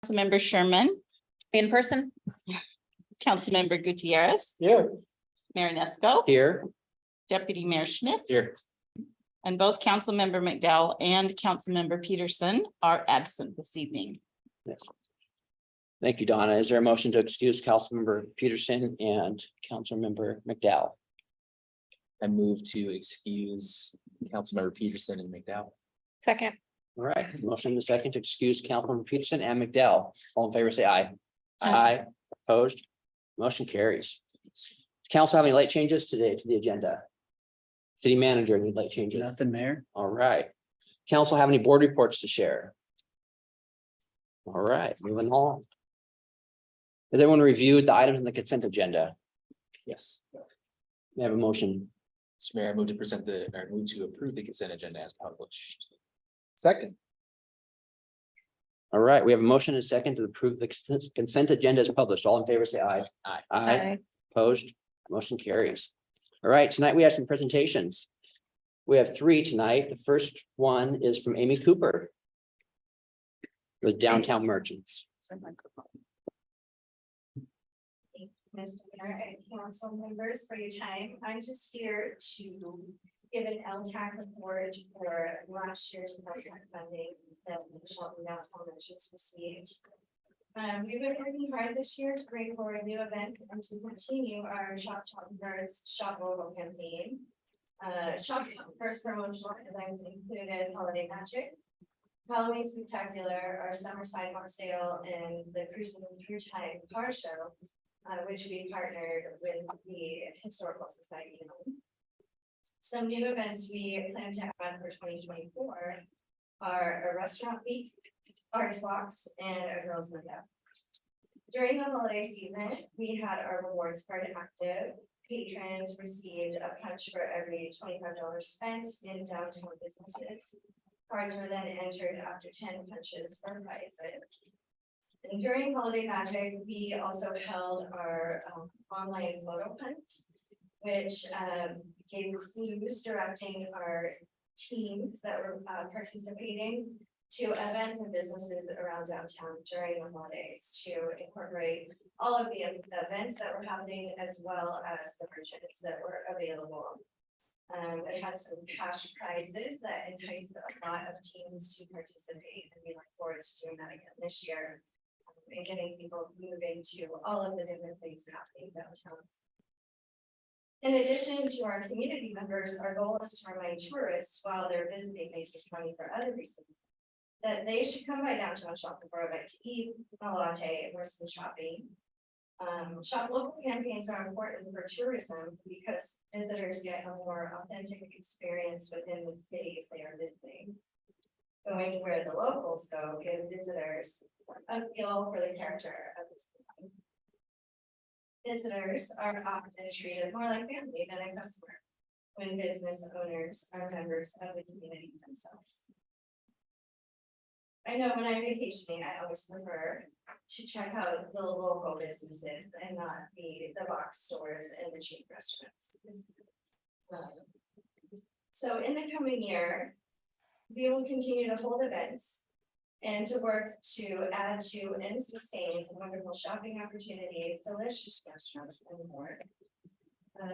Councilmember Sherman, In person? Councilmember Gutierrez, Here. Mayor Nesco, Here. Deputy Mayor Schmidt, Here. and both Councilmember McDowell and Councilmember Peterson are absent this evening. Yes. Thank you, Donna. Is there a motion to excuse Councilmember Peterson and Councilmember McDowell? I move to excuse Councilmember Peterson and McDowell. Second. All right, motion in the second to excuse Councilmember Peterson and McDowell. All in favor, say aye. Aye. Opposed? Motion carries. Does council have any late changes today to the agenda? City manager, any late changes? Nothing, Mayor. All right. Council have any board reports to share? All right, moving on. Has everyone reviewed the items in the consent agenda? Yes. May I have a motion? Mr. Mayor, I move to move to approve the consent agenda as published. Second. All right, we have a motion and a second to approve the consent agenda as published. All in favor, say aye. Aye. Aye. Opposed? Motion carries. All right, tonight we have some presentations. We have three tonight. The first one is from Amy Cooper with Downtown Merchants. Thank you, Mr. Mayor and council members for your time. I'm just here to give an LTAC report for last year's project funding that the Shelton Downtown Merchants received. We've been working hard this year to bring forward new events and to continue our Shop Birds Shop Local campaign. First promotional events included Holiday Magic, Halloween Spectacular, our summer sidewalk sale, and the Cruising Through Time car show, which we partnered with the Historical Society on. Some new events we plan to add for 2024 are a restaurant week, arts walks, and a girls' night out. During the holiday season, we had our rewards card active. Patrons received a punch for every $25 spent in downtown businesses. Cards were then entered after 10 punches for prizes. And during Holiday Magic, we also held our online photo hunt, which gave clues directing our teams that were participating to events and businesses around downtown during the holidays to incorporate all of the events that were happening as well as the merchants that were available. It had some cash prizes that enticed a lot of teams to participate, and we look forward to doing that again this year and getting people moving to all of the different things happening downtown. In addition to our community members, our goal is to remind tourists while they're visiting Mason County for other reasons that they should come by downtown shopping for a bite to eat, a latte, or some shopping. Shop local campaigns are important for tourism because visitors get a more authentic experience within the cities they are visiting. Going to where the locals go give visitors a feel for the character of the city. Visitors are often treated more like family than a customer when business owners are members of the community themselves. I know when I'm vacationing, I always prefer to check out the local businesses and not the box stores and the cheap restaurants. So in the coming year, we will continue to hold events and to work to add to and sustain wonderful shopping opportunities, delicious restaurants, and more.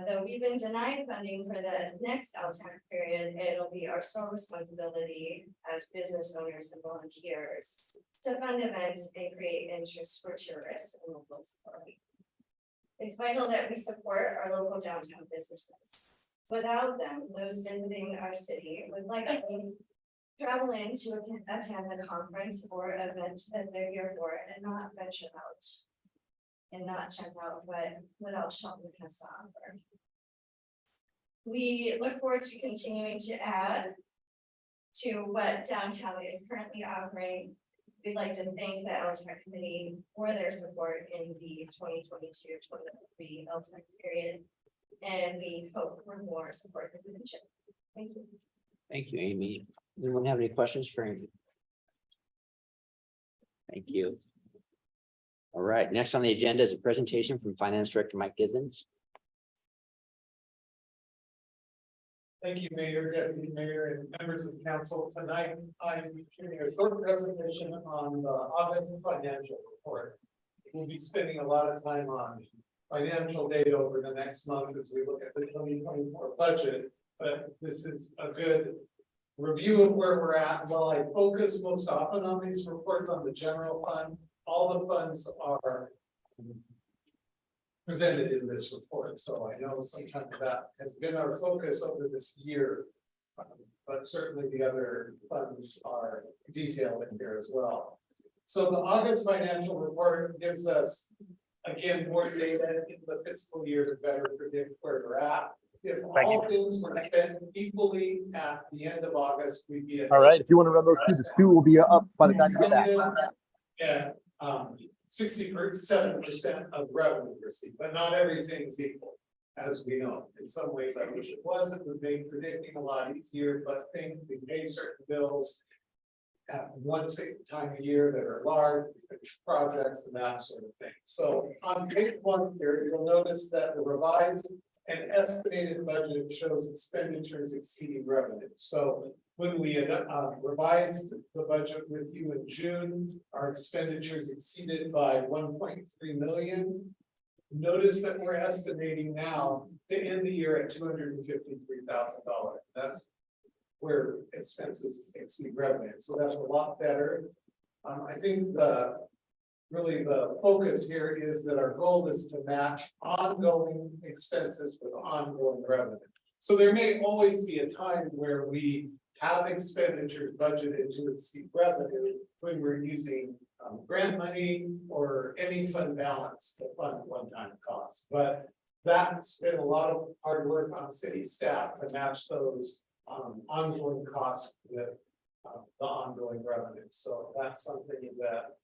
Though we've been denied funding for the next LTAC period, it'll be our sole responsibility as business owners and volunteers to fund events and create interest for tourists and local support. It's vital that we support our local downtown businesses. Without them, those visiting our city would likely travel in to attend a conference or event that they're here for and not venture out and not check out what else Shelton has to offer. We look forward to continuing to add to what downtown is currently offering. We'd like to thank the LTAC committee for their support in the 2022-2023 LTAC period, and we hope for more support in the future. Thank you. Thank you, Amy. Does anyone have any questions for Amy? Thank you. All right, next on the agenda is a presentation from Finance Director Mike Gibbons. Thank you, Mayor, Deputy Mayor, and members of council. Tonight, I'm giving a short presentation on the August financial report. We'll be spending a lot of time on financial data over the next month as we look at the 2024 budget. But this is a good review of where we're at. While I focus most often on these reports on the general fund, all the funds are presented in this report, so I know sometimes that has been our focus over this year. But certainly the other funds are detailed in here as well. So the August financial report gives us, again, more data in the fiscal year to better predict where we're at. If all things were spent equally at the end of August, we'd be at. All right, if you want to run those two, the two will be up by the time you get back. And 67% of revenue received, but not everything's equal, as we know. In some ways, I wish it was. It would make predicting a lot easier, but think we pay certain bills at one time a year that are large, projects and that sort of thing. So on page 1 here, you'll notice that the revised and estimated budget shows expenditures exceeding revenue. So when we revised the budget with you in June, our expenditures exceeded by 1.3 million. Notice that we're estimating now to end the year at $253,000. That's where expenses exceed revenue. So that's a lot better. I think really the focus here is that our goal is to match ongoing expenses with ongoing revenue. So there may always be a time where we have expenditures budgeted to exceed revenue when we're using grant money or any fund balance to fund one-time costs. But that's been a lot of hard work on city staff to match those ongoing costs with the ongoing revenue. So that's something that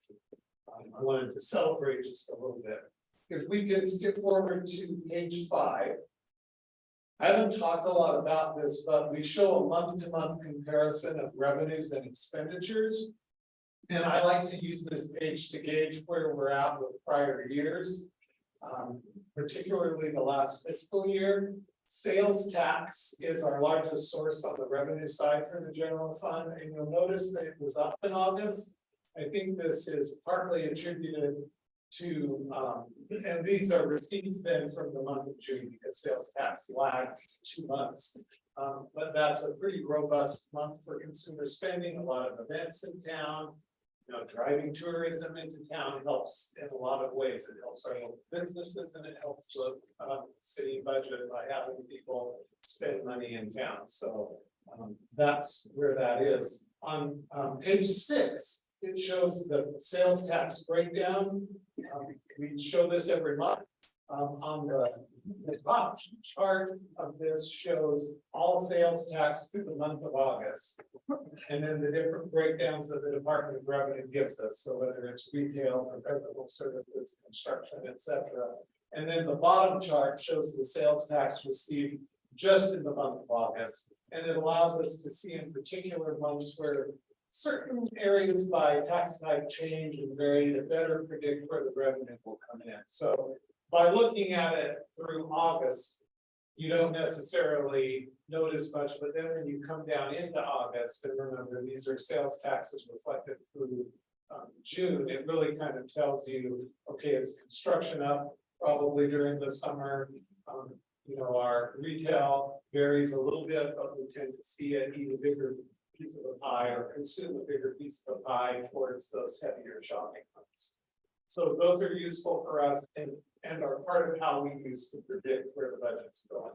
I wanted to celebrate just a little bit. If we can skip forward to page 5. I haven't talked a lot about this, but we show a month-to-month comparison of revenues and expenditures. And I like to use this page to gauge where we're at with prior years, particularly the last fiscal year. Sales tax is our largest source on the revenue side for the general fund, and you'll notice that it was up in August. I think this is partly attributed to, and these are receipts then from the month of June because sales tax lags 2 months. But that's a pretty robust month for consumer spending, a lot of events in town. Driving tourism into town helps in a lot of ways. It helps our local businesses and it helps the city budget by having people spend money in town. So that's where that is. On page 6, it shows the sales tax breakdown. We show this every month. On the top chart of this shows all sales tax through the month of August. And then the different breakdowns that the Department of Revenue gives us. So whether it's retail, professional services, construction, etc. And then the bottom chart shows the sales tax received just in the month of August. And it allows us to see in particular months where certain areas by tax type change and vary to better predict where the revenue will come in. So by looking at it through August, you don't necessarily notice much, but then when you come down into August, and remember, these are sales taxes reflected through June, it really kind of tells you, okay, is construction up probably during the summer? Our retail varies a little bit, but we tend to see it eat a bigger piece of the pie or consume a bigger piece of the pie towards those heavier shopping months. So those are useful for us and are part of how we use to predict where the budget's going.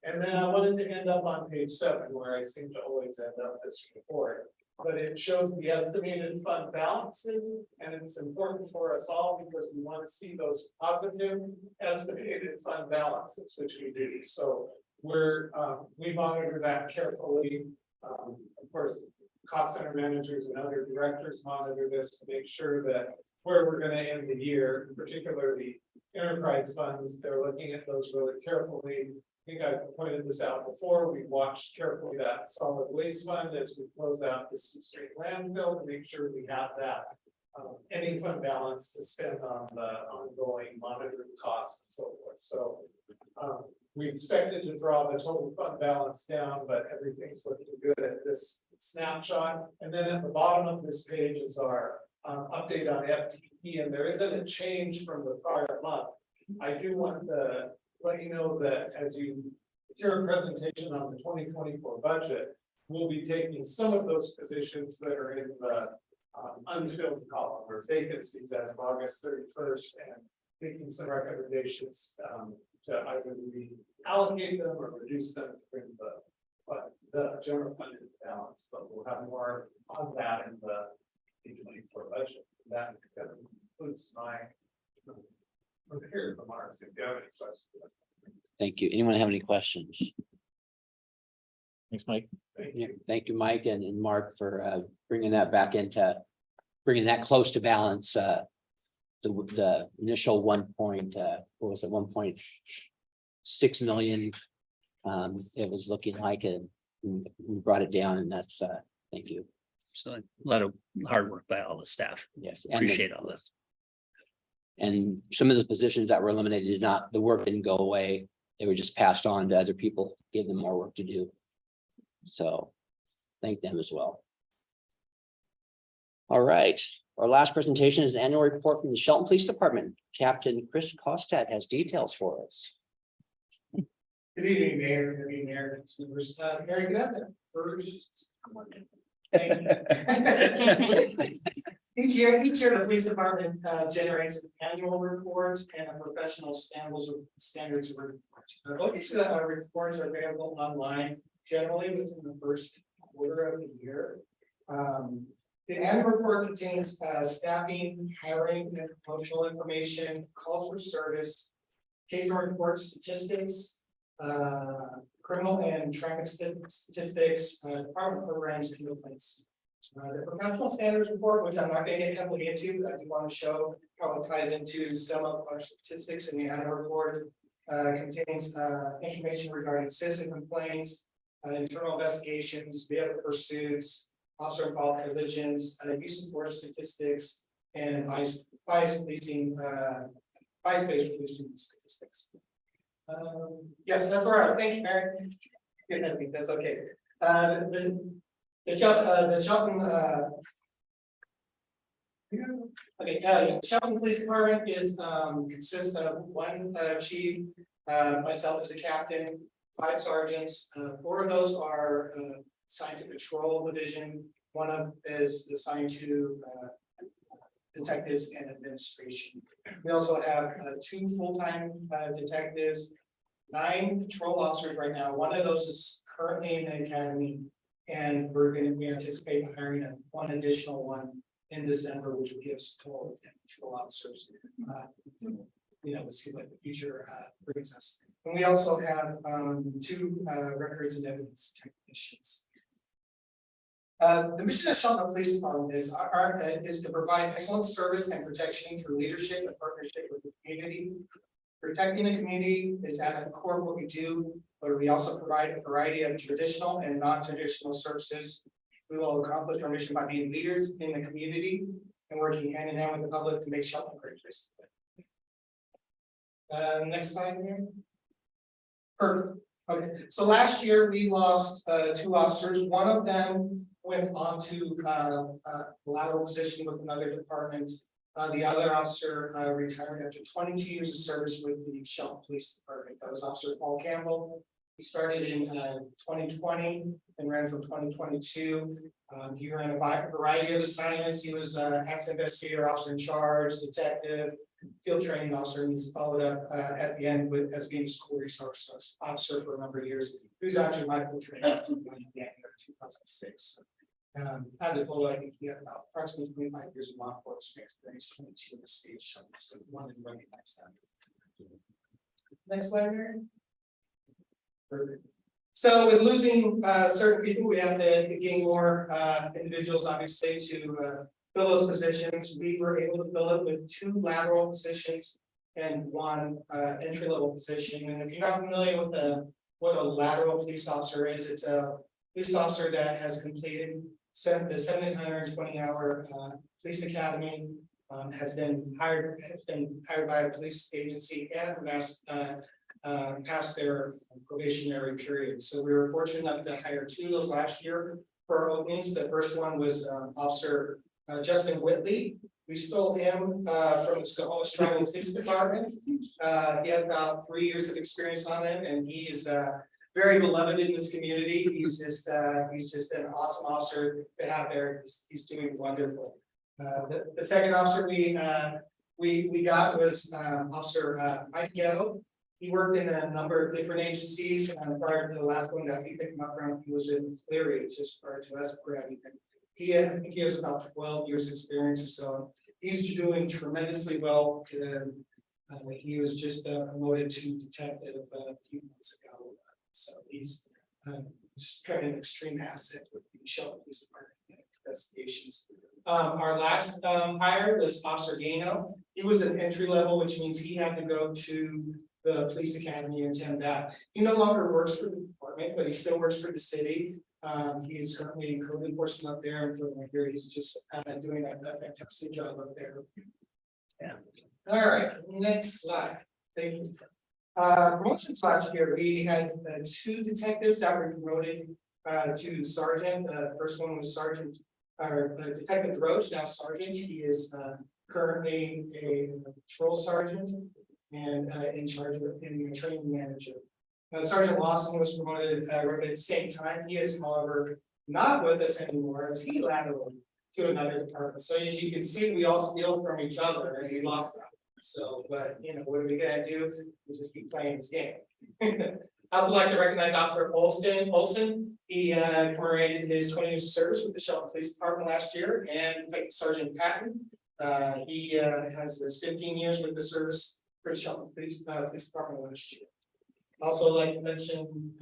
And then I wanted to end up on page 7, where I seem to always end up this report. But it shows the estimated fund balances, and it's important for us all because we want to see those positive estimated fund balances, which we do. So we monitor that carefully. Of course, cost center managers and other directors monitor this to make sure that where we're going to end the year, particularly enterprise funds, they're looking at those really carefully. I think I pointed this out before. We watched carefully that solid waste fund as we close out the C Street landfill to make sure we have that ending fund balance to spend on the ongoing monitoring costs and so forth. So we expected to draw the total fund balance down, but everything's looking good at this snapshot. And then at the bottom of this page is our update on FTE, and there isn't a change from the prior month. I do want to let you know that as you hear a presentation on the 2024 budget, we'll be taking some of those positions that are in the unfilled column or vacancies as of August 31st and making some recommendations to either reallocate them or reduce them to bring the general fund into balance. But we'll have more on that in the 2024 budget. That includes my prepared remarks. If you have any questions. Thank you. Anyone have any questions? Thanks, Mike. Yeah, thank you, Mike and Mark for bringing that back into, bringing that close to balance. The initial 1.6 million. It was looking like it, we brought it down, and that's thank you. So a lot of hard work by all the staff. Yes. Appreciate all this. And some of the positions that were eliminated did not, the work didn't go away. They were just passed on to other people, give them more work to do. So thank them as well. All right, our last presentation is an annual report from the Shelton Police Department. Captain Chris Kostat has details for us. Good evening, Mayor, good evening, Mayor, consumers. Mary, good afternoon. First. Each year, the police department generates an annual report and a professional standards report. Both each of the reports are available online, generally within the first quarter of the year. The annual report contains staffing, hiring, and promotional information, calls for service, case report statistics, criminal and traffic statistics, department programs, and complaints. The professional standards report, which I'm not going to get heavily into, I do want to show how it ties into some of our statistics in the annual report. Contains information regarding citizen complaints, internal investigations, vehicle pursuits, officer involved collisions, use of force statistics, and bias-based policing statistics. Yes, that's where I thank you, Mary. Get ahead of me, that's okay. The Shelton Shelton Police Department consists of one chief, myself as a captain, 5 sergeants. 4 of those are assigned to patrol division. One of is assigned to detectives and administration. We also have 2 full-time detectives, 9 patrol officers right now. One of those is currently in the academy, and we anticipate hiring one additional one in December, which will give us a total of 10 patrol officers. We'll see what the future brings us. And we also have 2 records and evidence technicians. The mission of Shelton Police Department is to provide excellent service and protection through leadership and partnership with the community. Protecting the community is at the core of what we do, but we also provide a variety of traditional and non-traditional services. We will accomplish our mission by being leaders in the community and working hand in hand with the public to make Shelton a great place to live. Next slide here. Perfect. Okay, so last year we lost 2 officers. One of them went on to lateral position with another department. The other officer retired after 22 years of service with the Shelton Police Department. That was Officer Paul Campbell. He started in 2020 and ran from 2022. He ran a variety of assignments. He was accident investigator, officer in charge, detective, field training officer, and he's followed up at the end with as being a school resource officer for a number of years. He was actually my full training in 2006. Had a total, I think he had about approximately 25 years of law enforcement experience, 22 in the state showing, so wanted to recognize that. Next slide, Mary. Perfect. So with losing certain people, we have to gain more individuals, obviously, to fill those positions. We were able to fill it with 2 lateral positions and 1 entry-level position. And if you're not familiar with what a lateral police officer is, it's a police officer that has completed the 720-hour police academy has been hired by a police agency and passed their probationary period. So we were fortunate enough to hire 2 of those last year for our openings. The first one was Officer Justin Whitley. We stole him from the Scohomish Tribal Police Department. He had about 3 years of experience on it, and he is very beloved in this community. He's just an awesome officer to have there. He's doing wonderful. The second officer we got was Officer Mike Ghetto. He worked in a number of different agencies, and prior to the last one that we picked him up from, he was in Cleary, just prior to us grabbing him. I think he has about 12 years experience or so. He's doing tremendously well. He was just promoted to detective a few months ago. So he's just kind of an extreme asset with the Shelton Police Department investigations. Our last hire was Officer Gano. He was an entry level, which means he had to go to the police academy and attend that. He no longer works for the department, but he still works for the city. He's currently in code enforcement up there, and for the year, he's just doing a fantastic job up there. Yeah. All right, next slide. Thank you. Promotions last year, we had 2 detectives that were promoted to sergeant. The first one was Sergeant Detective Roach, now sergeant. He is currently a patrol sergeant and in charge of being a training manager. Sergeant Lawson was promoted roughly at the same time. He is, however, not with us anymore, as he lateraled to another department. So as you can see, we all steal from each other, and we lost that. So, but you know, what are we gonna do? We just keep playing this game. I also like to recognize Officer Olson. He commemorated his 20 years of service with the Shelton Police Department last year, and thank you, Sergeant Patton. He has his 15 years with the service for the Shelton Police Department last year. Also like to mention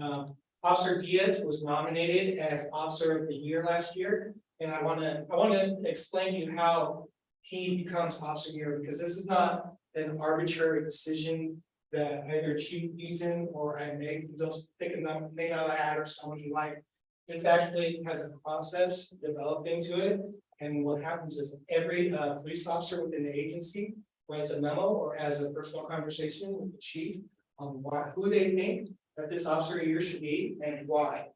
Officer Diaz was nominated as Officer of the Year last year, and I want to explain to you how he becomes Officer of the Year, because this is not an arbitrary decision that either Chief Beeson or I make. Just picking them, name out of the hat or someone you like. It actually has a process developed into it, and what happens is every police officer within the agency writes a memo or has a personal conversation with the chief on who they think that this officer here should be and why.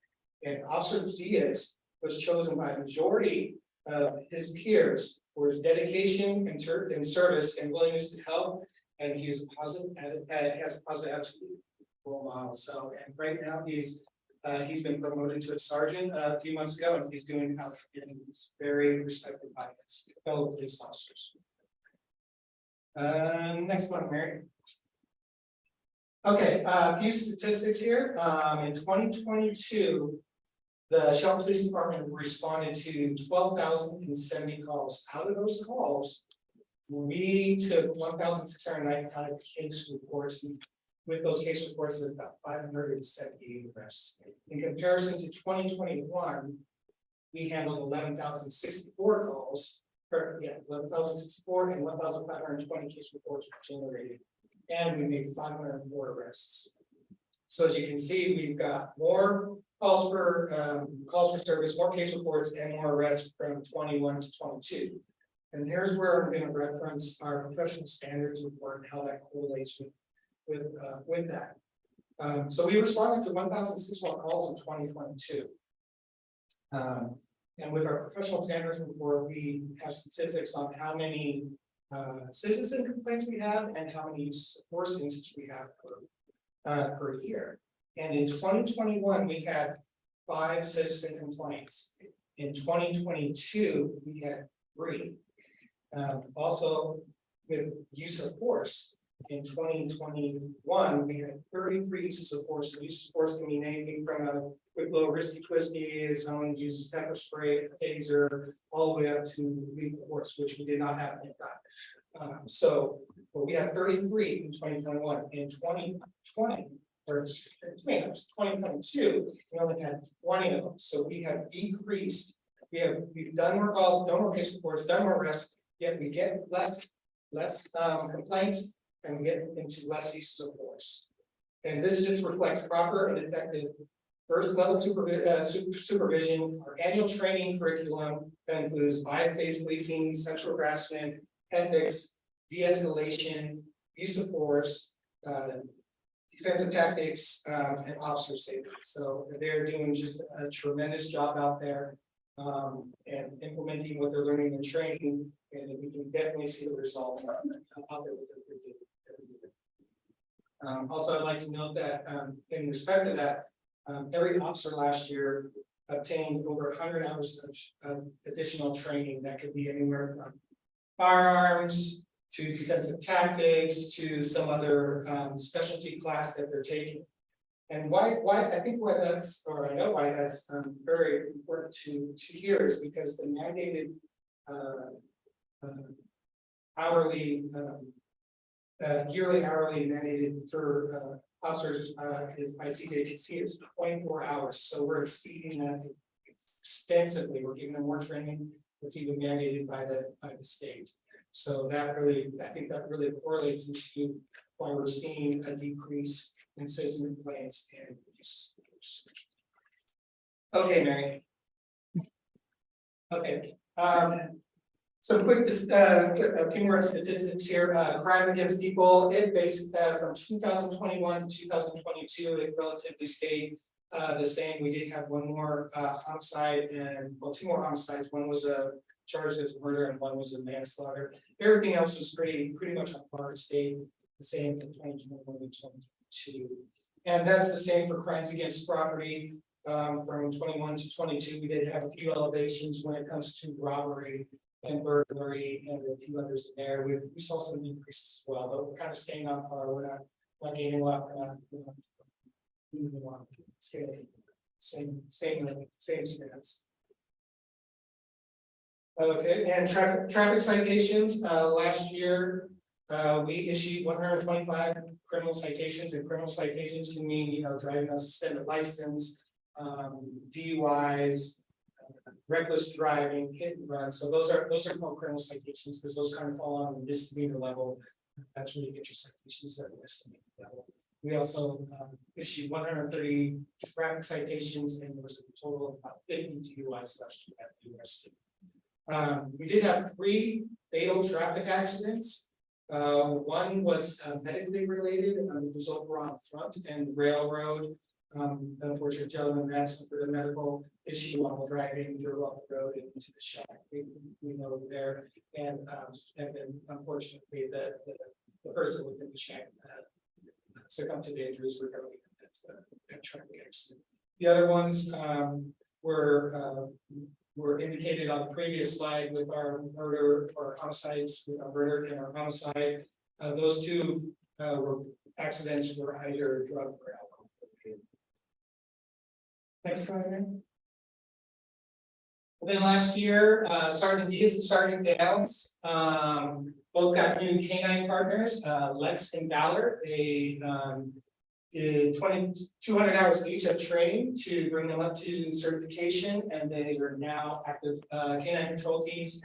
And Officer Diaz was chosen by a majority of his peers for his dedication and service and willingness to help. And he's a positive, has a positive attitude role model. So, and right now he's been promoted to a sergeant a few months ago, and he's doing outstanding. He's very respected by his fellow police officers. Next one, Mary. Okay, a few statistics here. In 2022, the Shelton Police Department responded to 12,070 calls. Out of those calls, we took 1,695 case reports. And with those case reports, there's about 578 arrests. In comparison to 2021, we handled 11,064 calls. 11,064 and 1,520 case reports were generated. And we made 504 arrests. So as you can see, we've got more calls for service, more case reports, and more arrests from 21 to 22. And here's where I'm going to reference our professional standards report and how that correlates with that. So we responded to 1,061 calls in 2022. And with our professional standards report, we have statistics on how many citizen complaints we have and how many force incidents we have per year. And in 2021, we had 5 citizen complaints. In 2022, we had 3. Also, with use of force, in 2021, we had 33 uses of force. The use of force can mean anything from a quick little risky twisty, someone uses pepper spray, a taser, all the way up to lethal force, which we did not have in that. So we had 33 in 2021. In 2020, or 2022, we only had 20 of them. So we have decreased. We've done more calls, done more case reports, done more arrests, yet we get less complaints, and we get into less uses of force. And this just reflects proper and effective First level supervision, our annual training curriculum that includes bias-based policing, sexual harassment, ethics, de-escalation, use of force, defensive tactics, and officer safety. So they're doing just a tremendous job out there. And implementing what they're learning and training, and we can definitely see the results out there with their also, I'd like to note that in respect to that, every officer last year obtained over 100 hours of additional training that could be anywhere from firearms to defensive tactics to some other specialty class that they're taking. And why I think why that's, or I know why that's very important to hear is because the mandated hourly yearly hourly mandated for officers is by CJTC is 24 hours. So we're exceeding that extensively. We're giving them more training that's even mandated by the state. So that really, I think that really correlates into why we're seeing a decrease in citizen complaints and abuse. Okay, Mary. Okay. So quick, a few more statistics here. Crime against people, it based from 2021 to 2022, it relatively stayed the same. We did have one more homicide and well, two more homicides. One was charged as murder and one was a manslaughter. Everything else was pretty much on par. It stayed the same from 2021 to 2022. And that's the same for crimes against property. From 21 to 22, we did have a few elevations when it comes to robbery and burglary and a few others in there. We saw some increases as well, but we're kind of staying on par. We're not gaining a lot. We're not moving on. Same stance. Okay, and traffic citations. Last year, we issued 125 criminal citations, and criminal citations can mean driving a suspended license, DUIs. Reckless driving, hit and run. So those are called criminal citations because those kind of fall on the misdemeanor level. That's where you get your citations at the misdemeanor level. We also issued 130 traffic citations, and there was a total of about 50 DUIs last year at the US. We did have 3 fatal traffic accidents. One was medically related. It was over on Front and Railroad. The unfortunate gentleman that's for the medical issue while driving, drove off the road and into the shack. We know there, and then unfortunately the person within the shack succumbed to the injuries regarding that traffic accident. The other ones were indicated on the previous slide with our murder or homicides, with our murder and our homicide. Those 2 were accidents were either drug or alcohol. Next slide. And then last year, Sergeant Diaz and Sergeant Downs both got new canine partners, Lex and Valor. They did 200 hours each of training to bring them up to certification, and they are now active canine control teams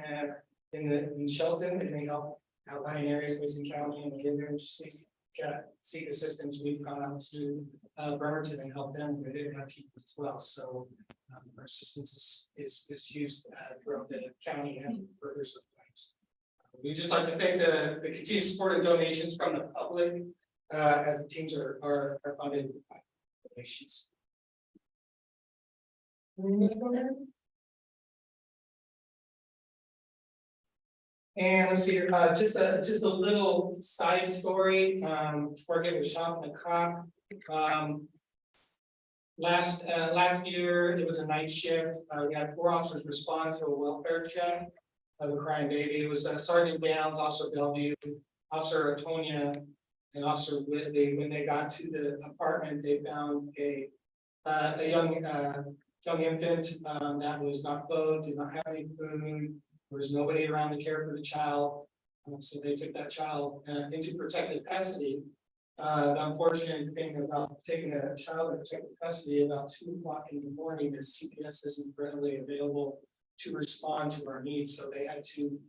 in Shelton, and they help outlying areas, Mason County, and they seek assistance. We've gone out to Bremerton and helped them with it as well. So our assistance is used throughout the county and further supplies. We just like to thank the continued support and donations from the public as the teams are funded by donations. And let's see here, just a little side story before I get with Shop and the Cop. Last year, it was a night shift. We had 4 officers respond to a welfare check of a crying baby. It was Sergeant Downs, Officer Bellevue, Officer Antonia, and Officer Whitley. When they got to the apartment, they found a young infant that was not clothed, did not have any food. There was nobody around to care for the child, so they took that child into protective custody. The unfortunate thing about taking a child in protective custody about 2 o'clock in the morning is CPS isn't readily available to respond to our needs, so they had to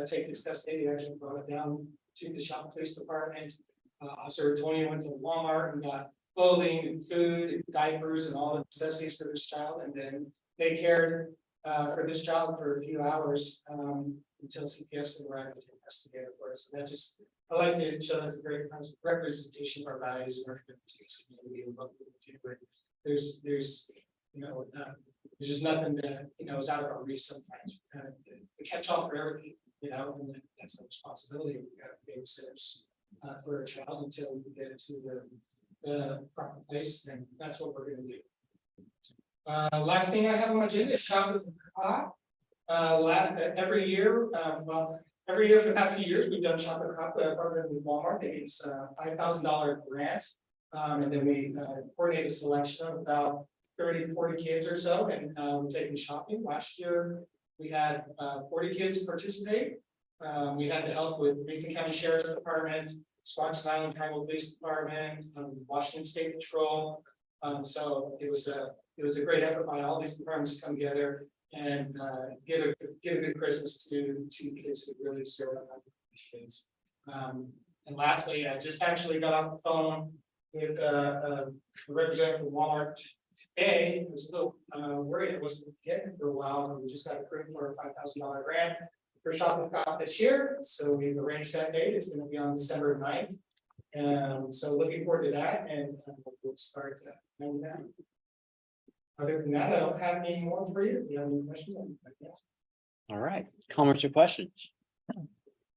take this custody. They actually brought it down to the Shop Police Department. Officer Tony went to Walmart and got clothing and food, diapers and all the necessities for this child, and then they cared for this child for a few hours until CPS could arrive and take custody for us. So that just, I like to show that's a great representation of our values and our community and what we do. But there's there's just nothing that is out of our reach sometimes. The catch all for everything, and that's our responsibility. We got babysitters for a child until we get it to the proper place, and that's what we're going to do. Last thing I have on my agenda is shop with the cop. Every year, every year for the past few years, we've done shop with the cop program with Walmart. They give us a $5,000 grant, and then we coordinate a selection of about 30 to 40 kids or so, and we're taking shopping. Last year, we had 40 kids participate. We had the help with Mason County Sheriff's Department, Squaxin Island Tribal Police Department, Washington State Patrol. So it was a great effort by all these departments to come together and get a good Christmas to kids who really deserve kids. And lastly, I just actually got off the phone with a representative from Walmart today. I was a little worried it wasn't getting for a while, but we just got approved for a $5,000 grant for Shop with Cop this year. So we've arranged that date. It's going to be on December 9th. So looking forward to that, and we'll start doing that. Other than that, I don't have any more for you. If you have any questions, I can answer. All right, comments or questions?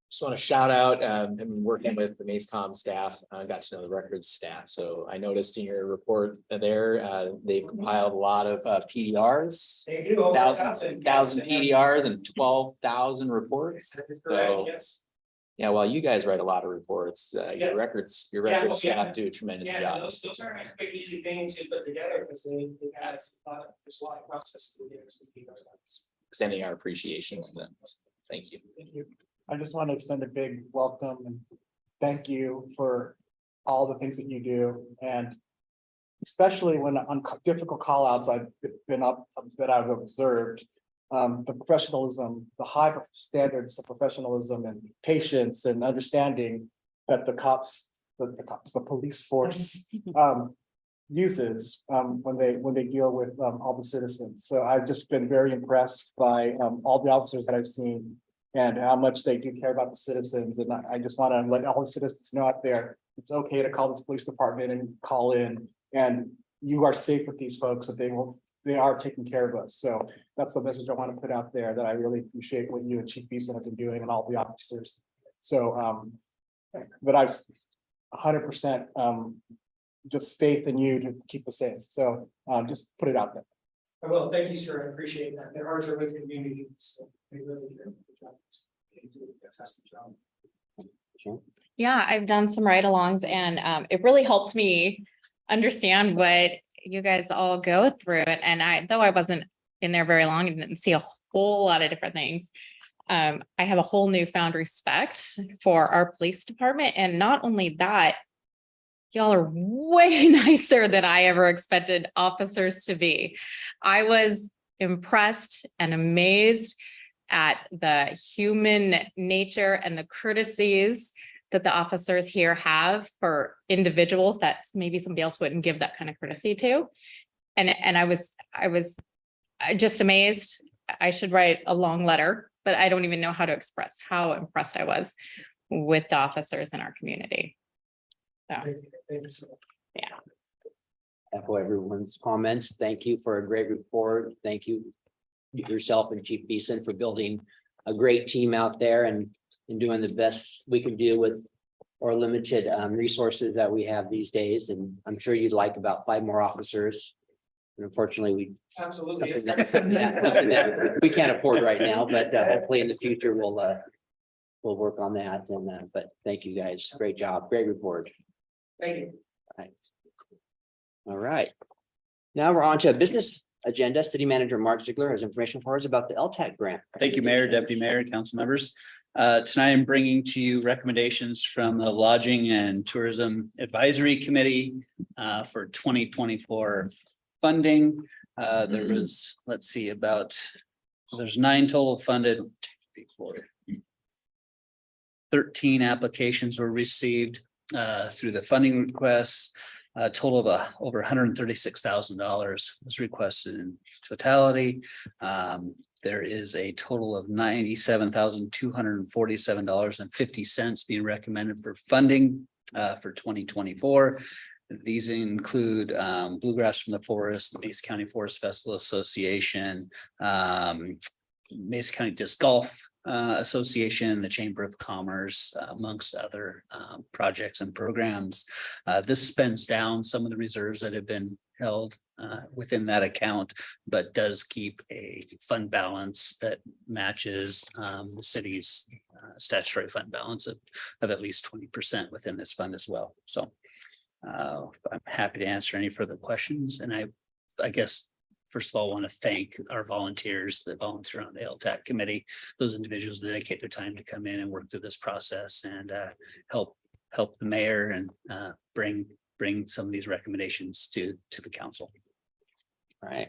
Just want to shout out, I've been working with the MACECOM staff, got to know the records staff. So I noticed in your report there, they've compiled a lot of PDRs. They do over 1,000 PDRs and 12,000 reports. That is correct, So, yes. yeah, well, you guys write a lot of reports. Yes. Your records Yeah, staff do a tremendous Yeah, job. those aren't a quick, easy thing to put together because they got there's a lot of process to get it. Extending our appreciation to them. Thank you. Thank you. I just want to extend a big welcome and thank you for all the things that you do, and especially when on difficult call outs I've been up that I've observed, the professionalism, the high standards of professionalism and patience and understanding that the police force uses when they deal with all the citizens. So I've just been very impressed by all the officers that I've seen and how much they do care about the citizens. And I just want to let all the citizens know out there, it's okay to call this police department and call in, and you are safe with these folks, that they are taking care of us. So that's the message I want to put out there, that I really appreciate what you and Chief Beeson have been doing and all the officers. So but I've 100% just faith in you to keep us safe. So just put it out there. Well, thank you, sir. I appreciate that. Their hearts are with the community, so they really do. They do a fantastic job. Sure. Yeah, I've done some ride-alongs, and it really helped me understand what you guys all go through. And though I wasn't in there very long and didn't see a whole lot of different things, I have a whole newfound respect for our police department. And not only that, y'all are way nicer than I ever expected officers to be. I was impressed and amazed at the human nature and the courtesies that the officers here have for individuals that maybe somebody else wouldn't give that kind of courtesy to. And I was just amazed. I should write a long letter, but I don't even know how to express how impressed I was with the officers in our community. So, Thank you so much. yeah. Echo everyone's comments. Thank you for a great report. Thank you yourself and Chief Beeson for building a great team out there and doing the best we can do with our limited resources that we have these days. And I'm sure you'd like about 5 more officers. And unfortunately, Absolutely. something that we can't afford right now, but hopefully in the future we'll work on that. And but thank you guys. Great job. Great report. Thank you. All right. Now we're on to a business agenda. City Manager Mark Ziegler has information for us about the LTAC grant. Thank you, Mayor, Deputy Mayor, Council members. Tonight I'm bringing to you recommendations from the Lodging and Tourism Advisory Committee for 2024 funding. There was, let's see, there's 9 total funded. Before 13 applications were received through the funding requests. A total of over $136,000 was requested in totality. There is a total of $97,247.50 being recommended for funding for 2024. These include Bluegrass from the Forest, the Mason County Forest Festival Association, Mason County Disc Golf Association, the Chamber of Commerce, amongst other projects and programs. This spends down some of the reserves that have been held within that account, but does keep a fund balance that matches the city's statutory fund balance of at least 20% within this fund as well. So I'm happy to answer any further questions. And I guess, first of all, I want to thank our volunteers that volunteer on the LTAC committee, those individuals that dedicate their time to come in and work through this process and help the mayor and bring some of these recommendations to the council. All right.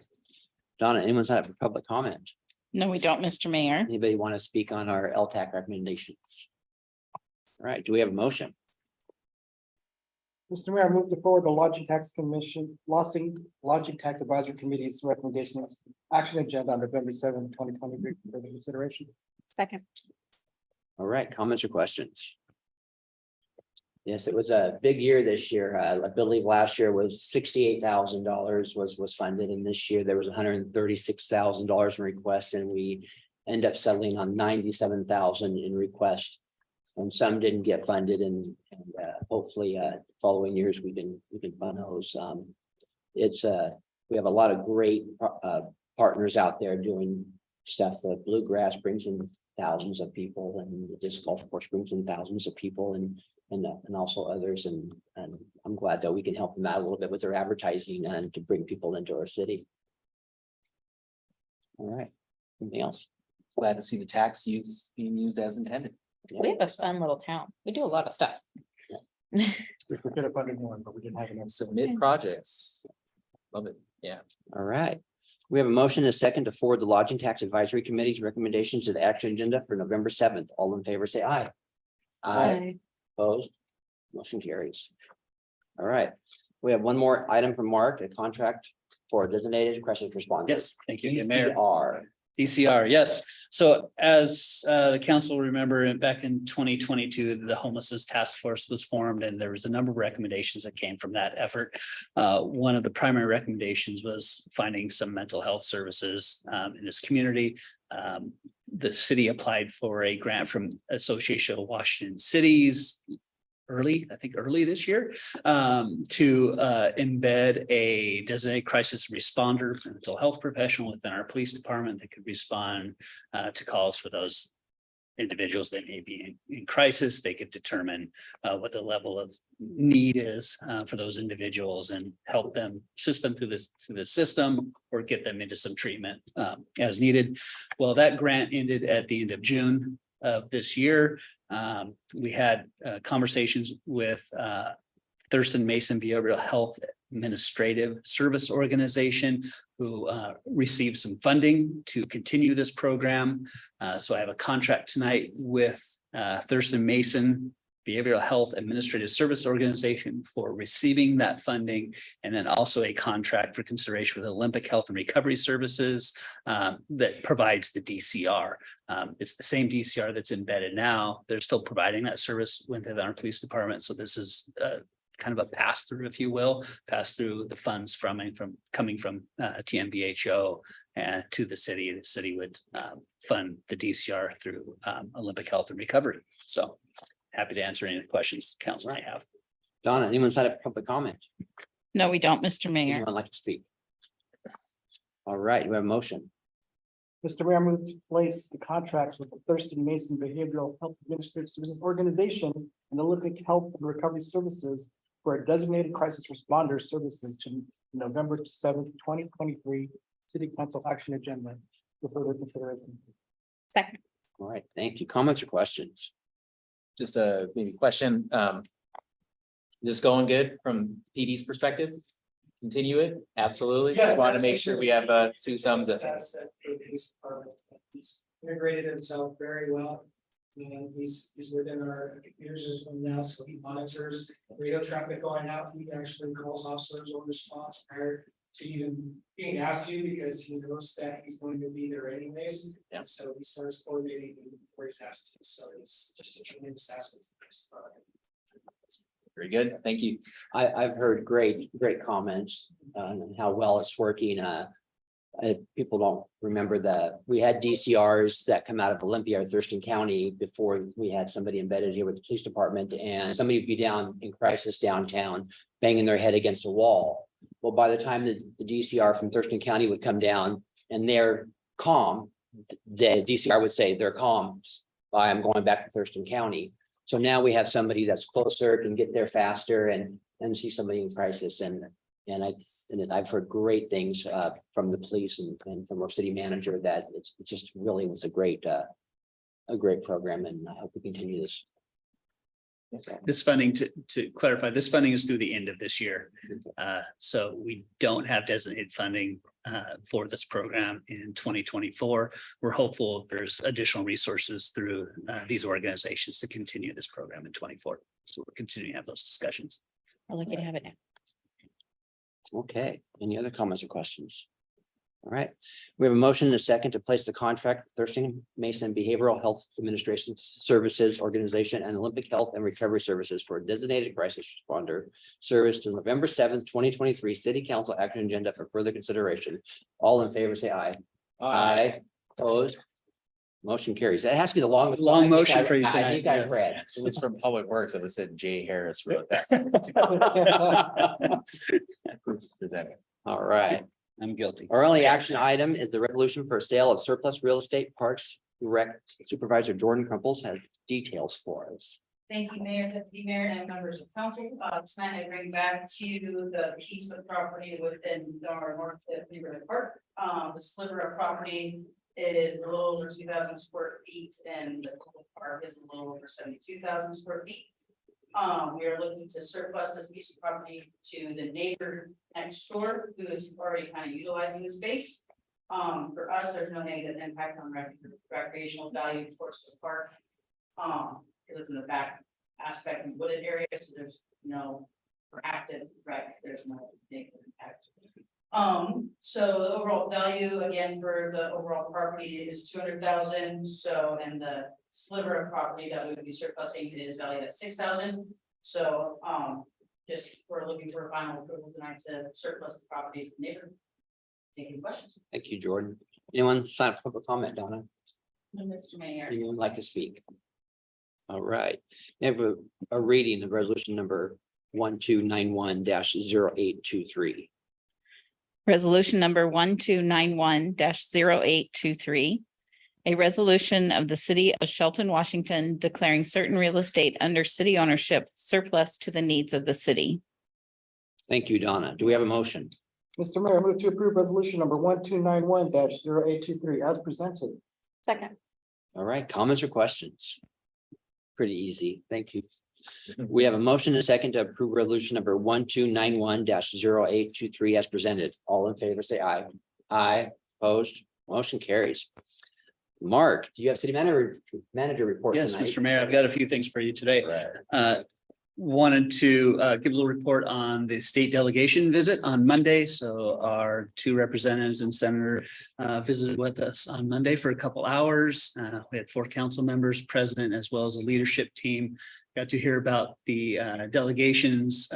Donna, anyone's had for public comment? No, we don't, Mr. Mayor. Anybody want to speak on our LTAC recommendations? All right, do we have a motion? Mr. Mayor, I move to forward the Lodging Tax Commission, Lodging Tax Advisory Committee's recommendations, action agenda on November 7th, 2023 for the consideration. Second. All right, comments or questions? Yes, it was a big year this year. I believe last year was $68,000 was funded, and this year there was $136,000 in requests, and we end up settling on $97,000 in request. And some didn't get funded, and hopefully following years we can fund those. We have a lot of great partners out there doing stuff. The Bluegrass brings in thousands of people, and the disc golf course brings in thousands of people, and also others. And I'm glad that we can help them out a little bit with their advertising and to bring people into our city. All right, anything else? Glad to see the tax use being used as intended. We have a fun little town. We do a lot of stuff. We could have funded more, but we didn't have enough. Submit projects. Love it. Yeah. All right. We have a motion and a second to forward the Lodging Tax Advisory Committee's recommendations to the action agenda for November 7th. All in favor, say aye. Opposed? Motion carries. All right. We have one more item from Mark, a contract for a designated crisis responder. Yes, thank you, Mayor. DCR. DCR, yes. So as the council remember, back in 2022, the homelessness task force was formed, and there was a number of recommendations that came from that effort. One of the primary recommendations was finding some mental health services in this community. The city applied for a grant from Association of Washington Cities early this year, to embed a designated crisis responder, mental health professional within our police department that could respond to calls for those individuals that may be in crisis. They could determine what the level of need is for those individuals and help them, assist them through the system, or get them into some treatment as needed. Well, that grant ended at the end of June of this year. We had conversations with Thurston Mason Behavioral Health Administrative Service Organization, who received some funding to continue this program. So I have a contract tonight with Thurston Mason Behavioral Health Administrative Service Organization for receiving that funding, and then also a contract for consideration with Olympic Health and Recovery Services that provides the DCR. It's the same DCR that's embedded now. They're still providing that service within our police department. So this is kind of a pass through, if you will, pass through the funds coming from TMBHO and to the city. The city would fund the DCR through Olympic Health and Recovery. So happy to answer any questions the council may have. Donna, anyone sign up for public comment? No, we don't, Mr. Mayor. Anyone like to speak? All right, we have a motion. Mr. Mayor, I move to place the contracts with the Thurston Mason Behavioral Health Administrative Services Organization and Olympic Health and Recovery Services for a designated crisis responder services to November 7th, 2023 City Council action agenda for further consideration. Second. All right, thank you. Comments or questions? Just a maybe question. This going good from PD's perspective? Continue it? Absolutely. Yes, Just want to make sure we have two thumbs up. He's integrated himself very well. And he's within our computers now, so he monitors radio traffic going out. He actually calls officers on response prior to even being asked to, because he knows that he's going to be there anyways. Yeah. So he starts coordinating before he's asked to, so it's just a tremendous asset to this product. Very good. Thank you. I've heard great comments on how well it's working. People don't remember that we had DCRs that come out of Olympia or Thurston County before we had somebody embedded here with the police department, and somebody would be down in crisis downtown, banging their head against a wall. Well, by the time the DCR from Thurston County would come down and they're calm, the DCR would say they're calm. I'm going back to Thurston County. So now we have somebody that's closer, can get there faster and see somebody in crisis. And I've heard great things from the police and from our city manager that it just really was a great program, and I hope we continue this. This funding, to clarify, this funding is through the end of this year. So we don't have designated funding for this program in 2024. We're hopeful there's additional resources through these organizations to continue this program in 24. So we're continuing to have those discussions. We're lucky to have it now. Okay, any other comments or questions? All right, we have a motion and a second to place the contract with Thurston Mason Behavioral Health Administration Services Organization and Olympic Health and Recovery Services for a designated crisis responder service to November 7th, 2023 City Council action agenda for further consideration. All in favor, say aye. Aye. Opposed? Motion carries. That has to be the longest. Long motion for you I tonight, think I've yes. read. It's from Public Works. It said Jay Harris wrote that. All right. I'm guilty. Our only action item is the resolution for sale of surplus real estate. Parks Direct Supervisor Jordan Crumples has details for us. Thank you, Mayor, Deputy Mayor, and members of council. Tonight I bring back to you the piece of property within our North Neighborhood Park. The sliver of property is a little over 2,000 square feet, and the whole park is a little over 72,000 square feet. We are looking to surplus this piece of property to the neighbor next door who is already kind of utilizing the space. For us, there's no negative impact on recreational value towards the park. It was in the back aspect and wooded area, so there's no, for active rec, there's no negative impact. So the overall value again for the overall property is 200,000. So, and the sliver of property that we would be surplusing is valued at 6,000. So, just we're looking for a final approval tonight to surplus the property to the neighbor. Any questions? Thank you, Jordan. Anyone sign up for public comment, Donna? No, Mr. Mayor. Anyone would like to speak? All right, we have a reading of resolution number 1291-0823. Resolution number 1291-0823. A resolution of the city of Shelton, Washington, declaring certain real estate under city ownership surplus to the needs of the city. Thank you, Donna. Do we have a motion? Mr. Mayor, move to approve resolution number 1291-0823 as presented. Second. All right, comments or questions? Pretty easy. Thank you. We have a motion and a second to approve resolution number 1291-0823 as presented. All in favor, say aye. Aye. Opposed? Motion carries. Mark, do you have city manager report? Yes, tonight? Mr. Mayor, I've got a few things for you today. Wanted to give a little report on the state delegation visit on Monday. So our two representatives and senator visited with us on Monday for a couple hours. We had 4 council members present as well as a leadership team. Got to hear about the delegations,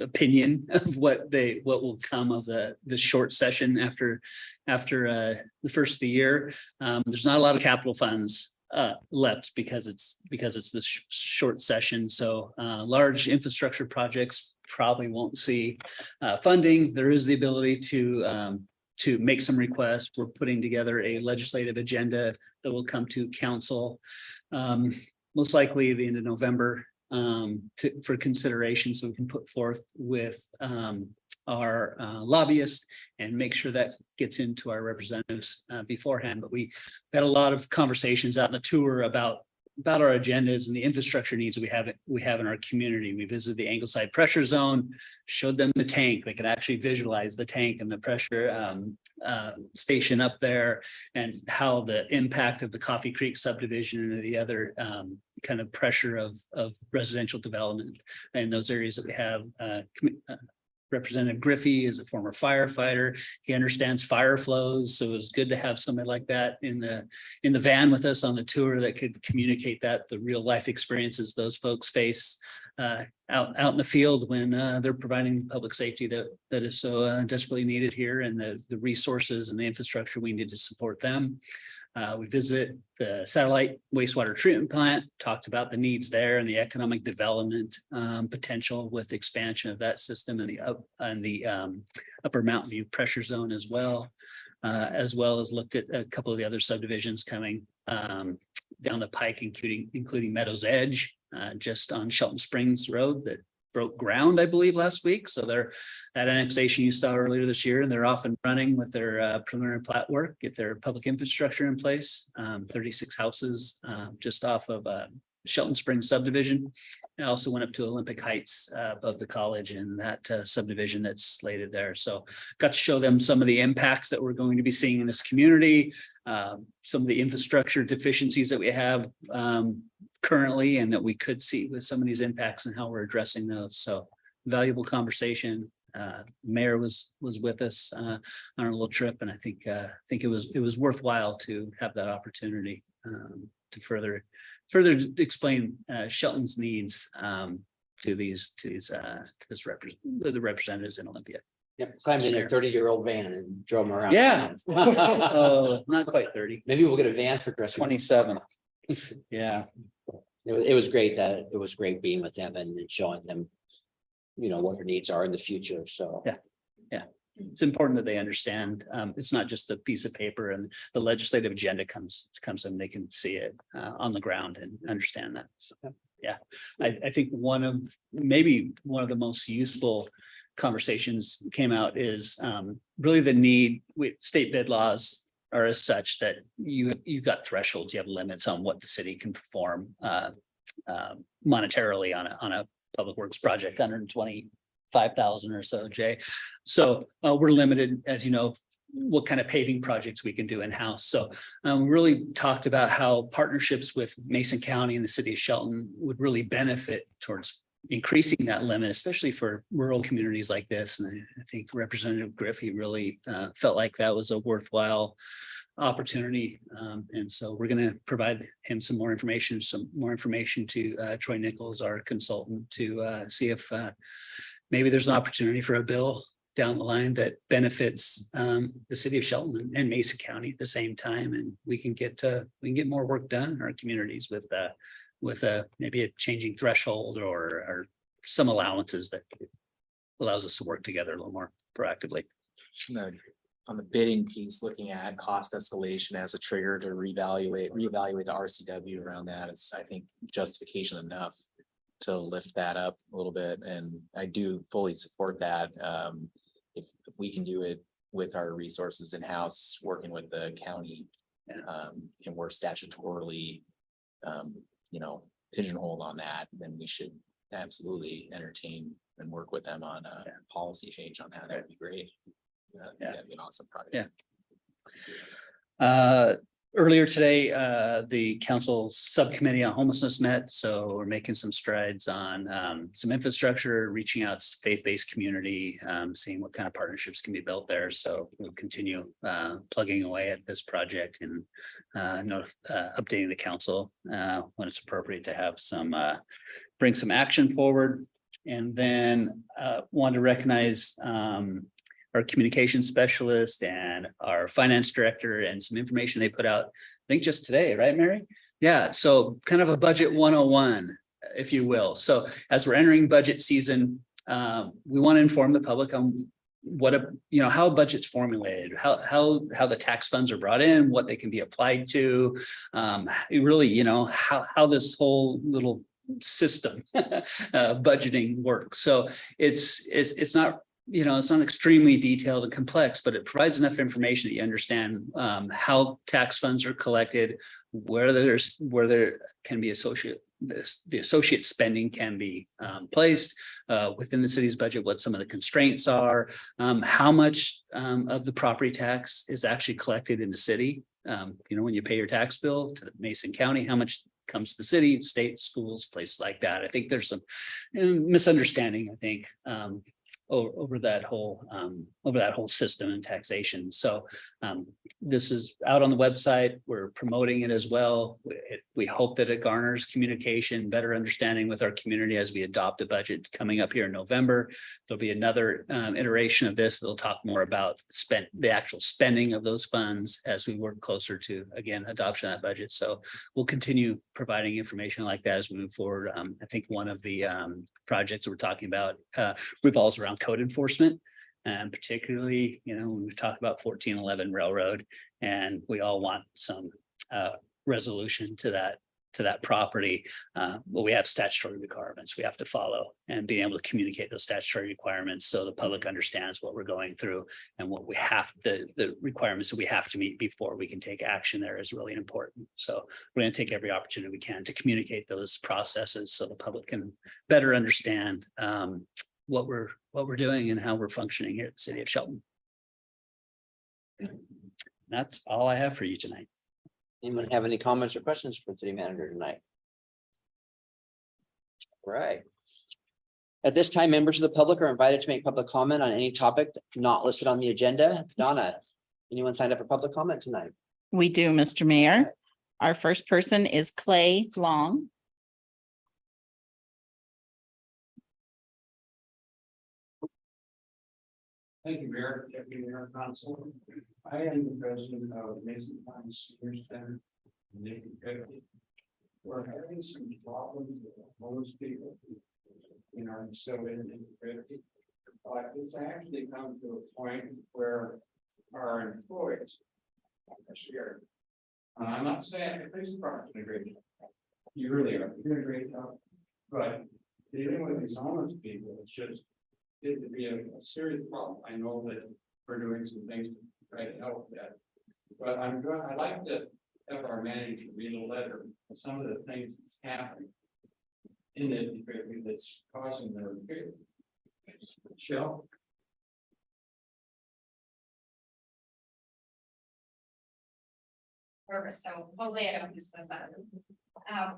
opinion of what will come of the short session after the first of the year. There's not a lot of capital funds left because it's this short session. So large infrastructure projects probably won't see funding. There is the ability to make some requests. We're putting together a legislative agenda that will come to council most likely at the end of November for consideration, so we can put forth with our lobbyists and make sure that gets into our representatives beforehand. But we had a lot of conversations out in the tour about about our agendas and the infrastructure needs we have in our community. We visited the Angleside pressure zone, showed them the tank. They could actually visualize the tank and the pressure station up there, and how the impact of the Coffee Creek subdivision and the other kind of pressure of residential development in those areas that we have. Representative Griffey is a former firefighter. He understands fire flows, so it was good to have somebody like that in the van with us on the tour that could communicate the real life experiences those folks face out in the field when they're providing public safety that is so desperately needed here, and the resources and the infrastructure we need to support them. We visited the satellite wastewater treatment plant, talked about the needs there and the economic development potential with expansion of that system and the upper Mountain View pressure zone as well as looked at a couple of the other subdivisions coming down the pike, including Meadows Edge, just on Shelton Springs Road that broke ground, I believe, last week. So that annexation you saw earlier this year, and they're off and running with their preliminary plat work, get their public infrastructure in place. 36 houses just off of Shelton Springs subdivision. I also went up to Olympic Heights above the college in that subdivision that's slated there. So got to show them some of the impacts that we're going to be seeing in this community, some of the infrastructure deficiencies that we have currently, and that we could see with some of these impacts and how we're addressing those. So valuable conversation. Mayor was with us on a little trip, and I think it was worthwhile to have that opportunity to further explain Shelton's needs to the representatives in Olympia. Yep, climbed in a 30-year-old van and drove them around. Yeah. Oh, not quite 30. Maybe we'll get a van for Christmas. 27. Yeah. It was great it was great being with them and showing them, what their needs are in the future. So Yeah. It's important that they understand. It's not just a piece of paper, and the legislative agenda comes in, they can see it on the ground and understand that. So, yeah, I think one of the most useful conversations came out is really the need. State bid laws are as such that you've got thresholds, you have limits on what the city can perform monetarily on a public works project, 125,000 or so, Jay. So we're limited, as you know, what kind of paving projects we can do in-house. So we really talked about how partnerships with Mason County and the city of Shelton would really benefit towards increasing that limit, especially for rural communities like this. And I think Representative Griffey really felt like that was a worthwhile opportunity. And so we're going to provide him some more information to Troy Nichols, our consultant, to see if maybe there's an opportunity for a bill down the line that benefits the city of Shelton and Mason County at the same time, and we can get more work done in our communities with maybe a changing threshold or some allowances that allows us to work together a little more proactively. On the bidding piece, looking at cost escalation as a trigger to reevaluate the RCW around that is, I think, justification enough to lift that up a little bit. And I do fully support that. If we can do it with our resources in-house, working with the county, and we're statutorily, pigeonholed on that, then we should absolutely entertain and work with them on a policy change on that. That'd be great. That'd be an awesome project. Yeah. Earlier today, the council subcommittee on homelessness met, so we're making some strides on some infrastructure, reaching out to faith-based community, seeing what kind of partnerships can be built there. So we'll continue plugging away at this project and updating the council when it's appropriate to have bring some action forward. And then want to recognize our communications specialist and our finance director, and some information they put out, I think just today, right, Mary? Yeah, so kind of a budget 101, if you will. So as we're entering budget season, we want to inform the public on how budget's formulated, how the tax funds are brought in, what they can be applied to, really, how this whole little system budgeting works. So it's not it's not extremely detailed and complex, but it provides enough information that you understand how tax funds are collected, where there can be the associate spending can be placed within the city's budget, what some of the constraints are, how much of the property tax is actually collected in the city. When you pay your tax bill to Mason County, how much comes to the city, state, schools, places like that. I think there's some misunderstanding, I think, over that whole system and taxation. So this is out on the website. We're promoting it as well. We hope that it garners communication, better understanding with our community as we adopt a budget coming up here in November. There'll be another iteration of this. They'll talk more about the actual spending of those funds as we work closer to, again, adoption of that budget. So we'll continue providing information like that as we move forward. I think one of the projects we're talking about revolves around code enforcement. And particularly, when we talk about 1411 Railroad, and we all want some resolution to that property. But we have statutory requirements we have to follow, and being able to communicate those statutory requirements so the public understands what we're going through and what we have, the requirements that we have to meet before we can take action there is really important. So we're going to take every opportunity we can to communicate those processes so the public can better understand what we're doing and how we're functioning here at the city of Shelton. That's all I have for you tonight. Anyone have any comments or questions for the city manager tonight? Right. At this time, members of the public are invited to make public comment on any topic not listed on the agenda. Donna, anyone signed up for public comment tonight? We do, Mr. Mayor. Our first person is Clay Long. Thank you, Mayor, Deputy Mayor, Council. I am the president of Mason County Senior Center. We're having some problems with homeless people in our facility in Fifty. But it's actually come to a point where our employees are scared. And I'm not saying the police department's doing a great job. You really are doing a great job. But dealing with these homeless people, it's just it to be a serious problem. I know that we're doing some things to try to help that. But I'd like to have our manager read a letter of some of the things that's happening in the that's causing their fear. Michelle? So hopefully I don't miss this up.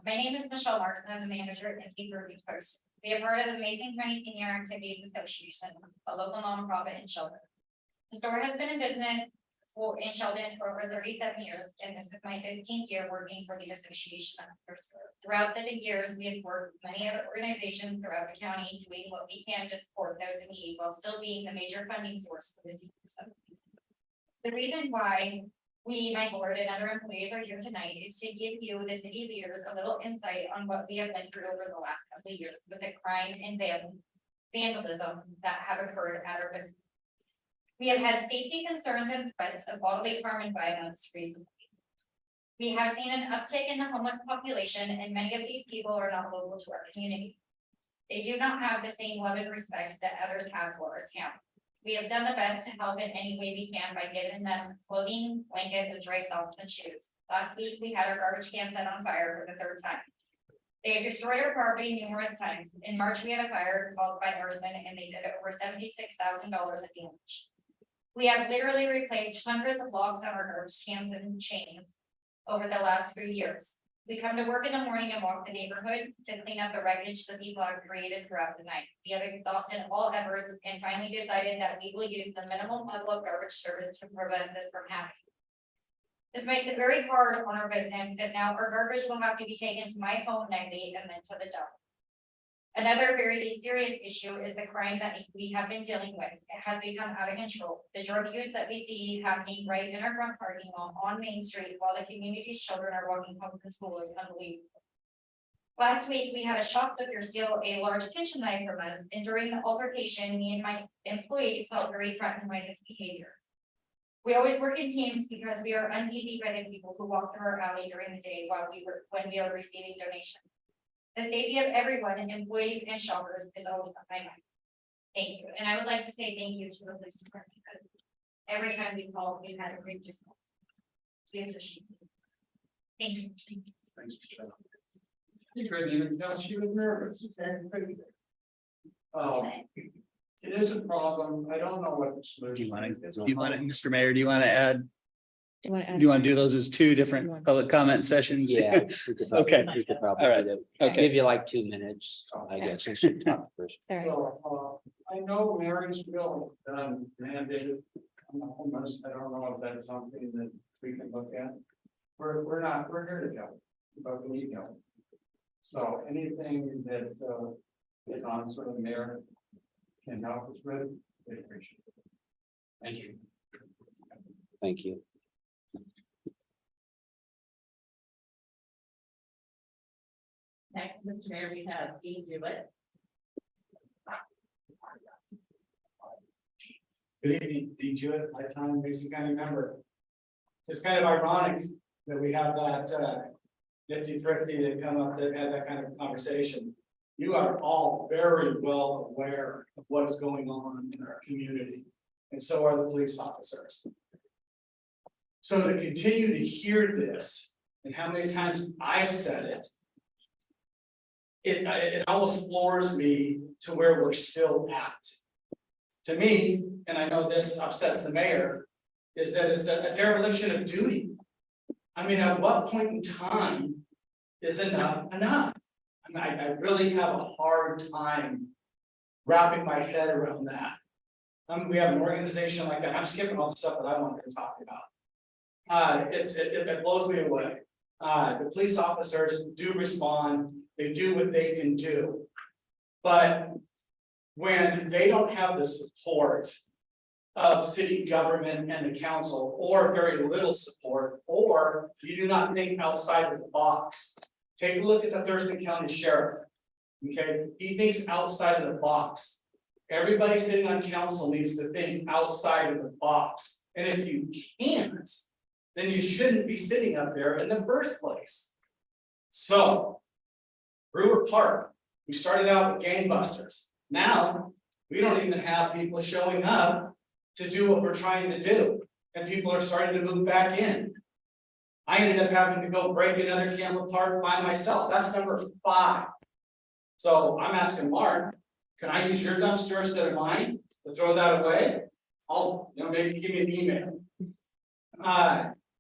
My name is Michelle Marks, and I'm the manager at Keeper Post. We are part of the Mason County Senior Activities Association, a local nonprofit in Shelton. The store has been in business in Shelton for over 37 years, and this is my 15th year working for the association. Throughout the years, we have worked with many other organizations throughout the county, doing what we can to support those in need while still being the major funding source for the senior center. The reason why we, my board, and other employees are here tonight is to give you, the city leaders, a little insight on what we have been through over the last couple of years with the crime and vandalism that have occurred at our business. We have had safety concerns and threats of bodily harm and violence recently. We have seen an uptick in the homeless population, and many of these people are not local to our community. They do not have the same love and respect that others have for our town. We have done the best to help in any way we can by giving them clothing, blankets, and dry socks and shoes. Last week, we had our garbage can set on fire for the 3rd time. They have destroyed our property numerous times. In March, we had a fire caused by arson, and they did over $76,000 of damage. We have literally replaced hundreds of locks on our garbage cans and chains over the last 3 years. We come to work in the morning and walk the neighborhood to clean up the wreckage that people have created throughout the night. We have exhausted all efforts and finally decided that we will use the minimum level of garbage service to prevent this from happening. This makes it very hard on our business because now our garbage will have to be taken to my home nightly and then to the dump. Another very serious issue is the crime that we have been dealing with. It has become out of control. The drug use that we see happening right in our front parking lot on Main Street while the community's children are walking home from school is unbelievable. Last week, we had a shoplifter steal a large kitchen knife from us, and during the altercation, me and my employees felt very threatened by this behavior. We always work in teams because we are uneasy by the people who walk through our alley during the day when we are receiving donations. The safety of everyone, employees and shoppers, is always on my mind. Thank you, and I would like to say thank you to the police department, because every time we called, we had a great response. We appreciate it. Thank you. You couldn't even tell she was nervous. It is a problem. I don't know what the Do solution you want is. to, Mr. Mayor, do you want to add, Do you want to add? do you want to do those as two different public comment sessions? Yeah. we could probably- Okay. We could probably All right. do that. Okay. Give you like 2 minutes, I guess. since you talked first. Sorry. So, I know Mary's bill mandated on the homeless. I don't know if that's something that we can look at. We're here to help, but we need help. So anything that, is on sort of mayor can help us with, we appreciate it. Thank you. Thank you. Next, Mr. Mayor, we have Dean Jewett. Good evening, Dean Jewett, lifetime Mason County member. It's kind of ironic that we have that nifty thrifty that come up that had that kind of conversation. You are all very well aware of what is going on in our community, and so are the police officers. So to continue to hear this, and how many times I've said it, it almost floors me to where we're still at. To me, and I know this upsets the mayor, is that it's a dereliction of duty. I mean, at what point in time is enough enough? I mean, I really have a hard time wrapping my head around that. We have an organization like that. I'm skipping all the stuff that I wanted to talk about. It blows me away. The police officers do respond, they do what they can do. But when they don't have the support of city government and the council, or very little support, or you do not think outside of the box. Take a look at the Thurston County Sheriff. Okay, he thinks outside of the box. Everybody sitting on council needs to think outside of the box. And if you can't, then you shouldn't be sitting up there in the first place. So, Brewer Park, we started out with gangbusters. Now, we don't even have people showing up to do what we're trying to do. And people are starting to move back in. I ended up having to go break another Campbell Park by myself. That's number 5. So I'm asking Mark, can I use your dumpster instead of mine to throw that away? I'll, maybe give me an email.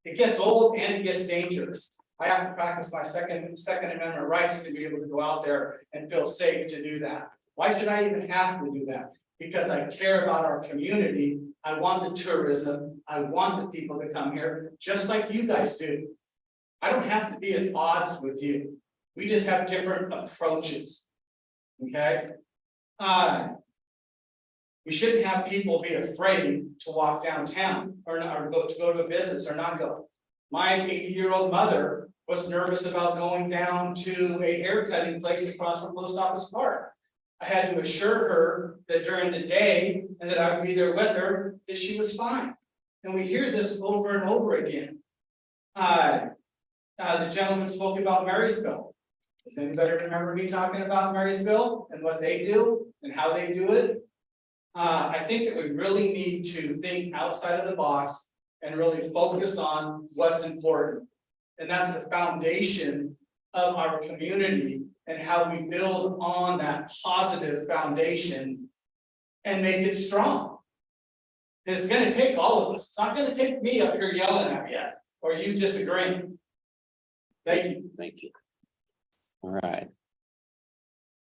It gets old and it gets dangerous. I have to practice my second amendment rights to be able to go out there and feel safe to do that. Why should I even have to do that? Because I care about our community. I want the tourism. I want the people to come here, just like you guys do. I don't have to be at odds with you. We just have different approaches. Okay? We shouldn't have people be afraid to walk downtown or go to a business or not go. My 80-year-old mother was nervous about going down to a haircutting place across from Post Office Park. I had to assure her that during the day and that I would be there with her, that she was fine. And we hear this over and over again. The gentleman spoke about Marysville. Does anybody remember me talking about Marysville and what they do and how they do it? I think that we really need to think outside of the box and really focus on what's important. And that's the foundation of our community and how we build on that positive foundation and make it strong. And it's gonna take all of us. It's not gonna take me up here yelling at you or you disagreeing. Thank you. Thank you. All right.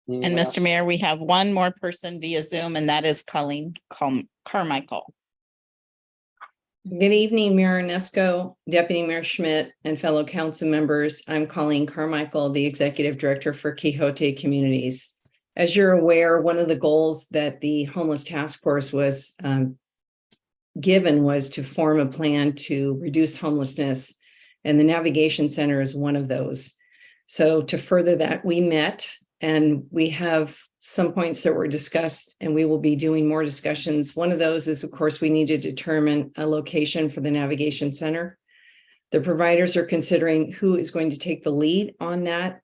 And Anyone else? Mr. Mayor, we have one more person via Zoom, and that is Colleen Carmichael. Good evening, Mayor Onesko, Deputy Mayor Schmidt, and fellow council members. I'm Colleen Carmichael, the Executive Director for Quixote Communities. As you're aware, one of the goals that the Homeless Task Force was given was to form a plan to reduce homelessness, and the Navigation Center is one of those. So to further that, we met, and we have some points that were discussed, and we will be doing more discussions. One of those is, of course, we need to determine a location for the Navigation Center. The providers are considering who is going to take the lead on that.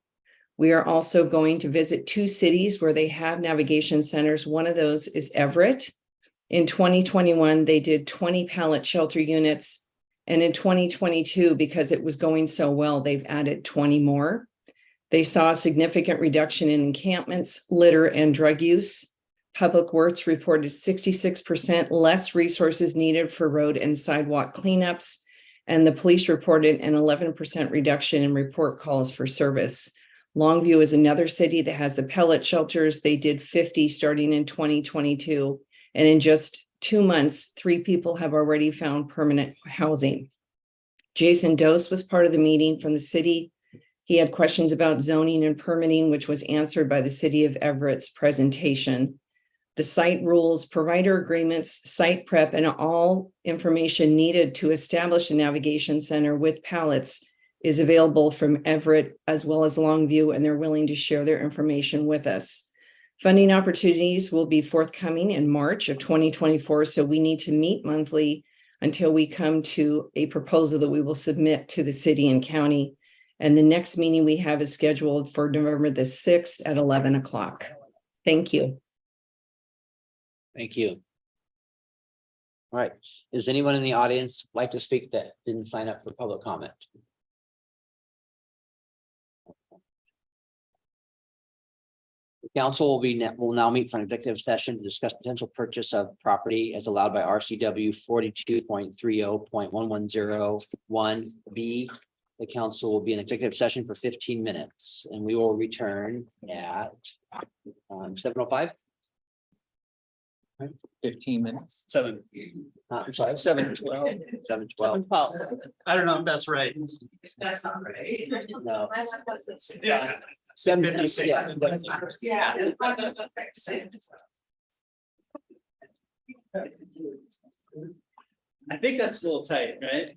We are also going to visit 2 cities where they have navigation centers. One of those is Everett. In 2021, they did 20 pallet shelter units. And in 2022, because it was going so well, they've added 20 more. They saw a significant reduction in encampments, litter, and drug use. Public Works reported 66% less resources needed for road and sidewalk cleanups. And the police reported an 11% reduction in report calls for service. Longview is another city that has the pellet shelters. They did 50 starting in 2022. And in just 2 months, 3 people have already found permanent housing. Jason Dose was part of the meeting from the city. He had questions about zoning and permitting, which was answered by the city of Everett's presentation. The site rules, provider agreements, site prep, and all information needed to establish a navigation center with pallets is available from Everett as well as Longview, and they're willing to share their information with us. Funding opportunities will be forthcoming in March of 2024, so we need to meet monthly until we come to a proposal that we will submit to the city and county. And the next meeting we have is scheduled for November the 6th at 11 o'clock. Thank you. Thank you. All right, does anyone in the audience like to speak that didn't sign up for public comment? The council will now meet for an executive session to discuss potential purchase of property as allowed by RCW 42.30.1101B. The council will be in executive session for 15 minutes and we will return at 7:05. 15 minutes. I'm sorry, 7:12. 7:12. I don't know if that's right. That's not right. No. Yeah. 7. Yeah. I think that's a little tight, right?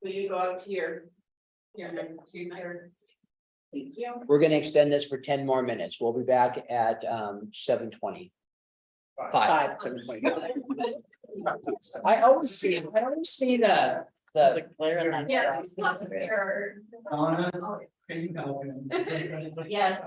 Will you go up to your here? Thank you. We're gonna extend this for 10 more minutes. We'll be back at 7:20. Five. 7:20. I always see the. Yeah. it's not fair. Donna, can you help him? Yes.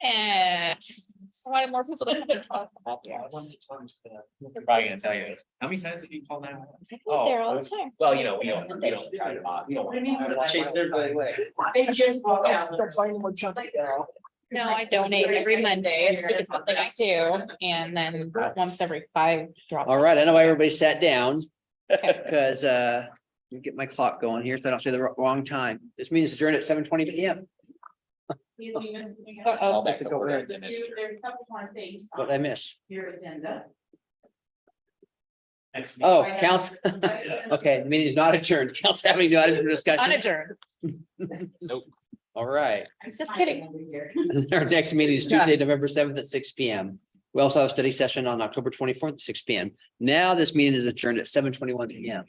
And I wanted more people to come and talk about it. They're probably gonna tell you, how many times have you called that? There all the time. Well, you know, we don't try to, we don't. They just walk out. No, I donate every Monday. It's really something I do. And then once every 5 drop. All right, I know why everybody sat down. Because let me get my clock going here so I don't say the wrong time. This meeting is adjourned at 7:20 PM. Uh-oh. have to go ahead. There's a couple more things. What did I miss? Your agenda. Next. Oh, council. Okay, the meeting is not adjourned. Council having no items for discussion. Unadjourned. Nope. All right. Just kidding. Our next meeting is Tuesday, November 7th at 6 PM. We also have a study session on October 24th at 6 PM. Now this meeting is adjourned at 7:21 PM.